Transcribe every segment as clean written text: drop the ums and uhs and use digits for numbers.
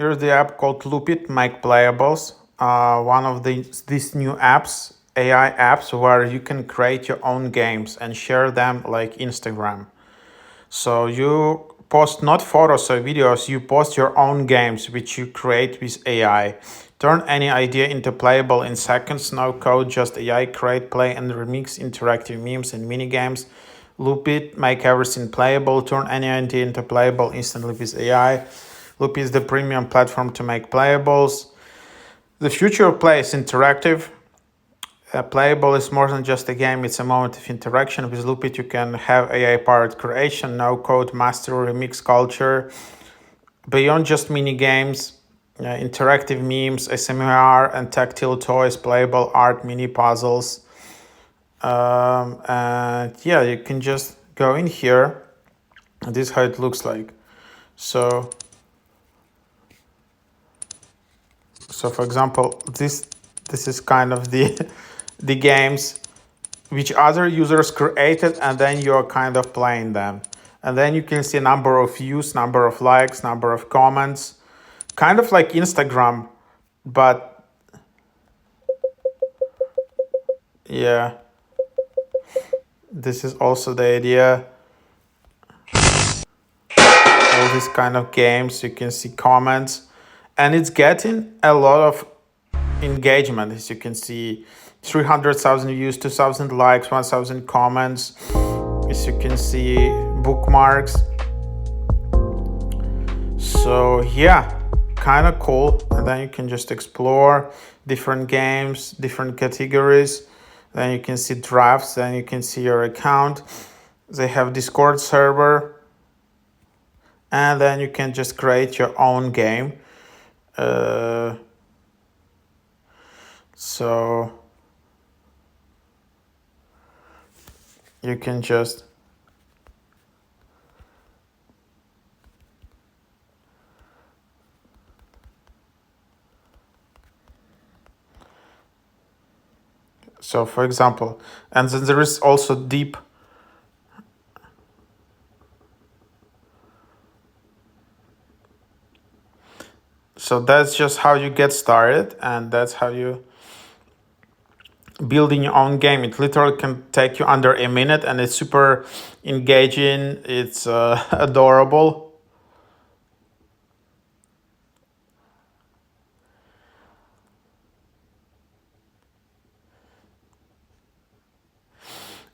Here's the app called Loopit, Make Playables. One of these new apps, AI apps, where you can create your own games and share them like Instagram. So you post not photos or videos, you post your own games which you create with AI. Turn any idea into playable in seconds, no code, just AI, create, play, and remix interactive memes and mini games. Loop it, make everything playable, turn any idea into playable instantly with AI. Loop is the premium platform to make playables. The future of play is interactive. Playable is more than just a game, it's a moment of interaction. With Loopit, you can have AI-powered creation, no-code, mastery, remix culture. Beyond just mini-games, interactive memes, SMR, and tactile toys, playable art, mini puzzles. And yeah, you can just go in here. And this is how it looks like. So for example, this is kind of the games which other users created, and then you're kind of playing them. And then you can see number of views, number of likes, number of comments, kind of like Instagram, but yeah, this is also the idea. All these kind of games, you can see comments, and it's getting a lot of engagement. As you can see, 300,000 views, 2,000 likes, 1,000 comments. As you can see, bookmarks. So yeah, kind of cool. And then you can just explore different games, different categories. Then you can see drafts, then you can see your account. They have Discord server. And then you can just create your own game. So you can just for example, and then there is also deep. So that's just how you get started, and that's how you building your own game. It literally can take you under a minute, and it's super engaging. It's adorable.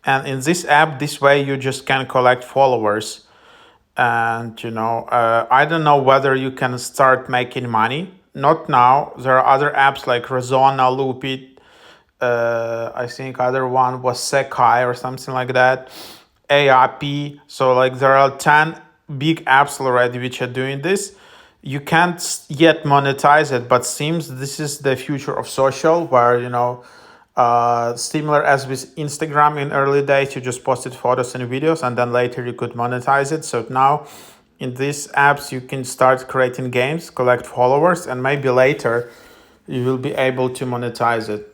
And in this app, this way you just can collect followers. And I don't know whether you can start making money. Not now. There are other apps like Rezona, Loopit. I think other one was Sekai or something like that. ARP. So like there are 10 big apps already which are doing this. You can't yet monetize it, but seems this is the future of social, where similar as with Instagram in early days, you just posted photos and videos, and then later you could monetize it. So now in these apps, you can start creating games, collect followers, and maybe later you will be able to monetize it.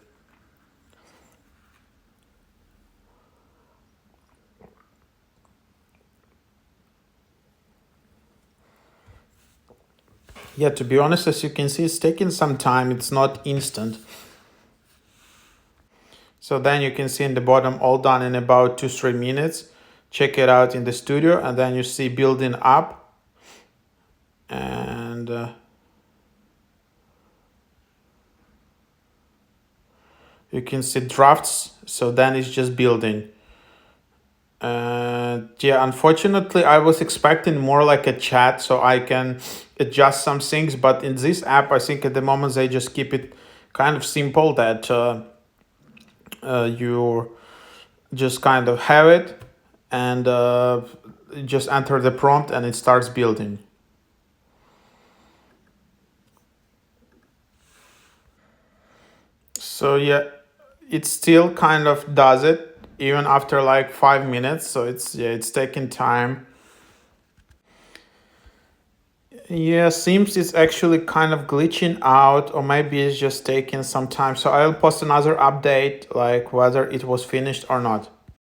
Yeah, to be honest, as you can see, it's taking some time. It's not instant. So then you can see in the bottom, all done in about 2-3 minutes. Check it out in the studio, and then you see building up. And you can see drafts. So then it's just building. Yeah, unfortunately, I was expecting more like a chat, so I can adjust some things. But in this app, I think at the moment they just keep it kind of simple, that you just kind of have it, and just enter the prompt and it starts building. So yeah, it still kind of does it even after like 5 minutes. So it's taking time. Yeah, seems it's actually kind of glitching out, or maybe it's just taking some time. So I'll post another update, like whether it was finished or not.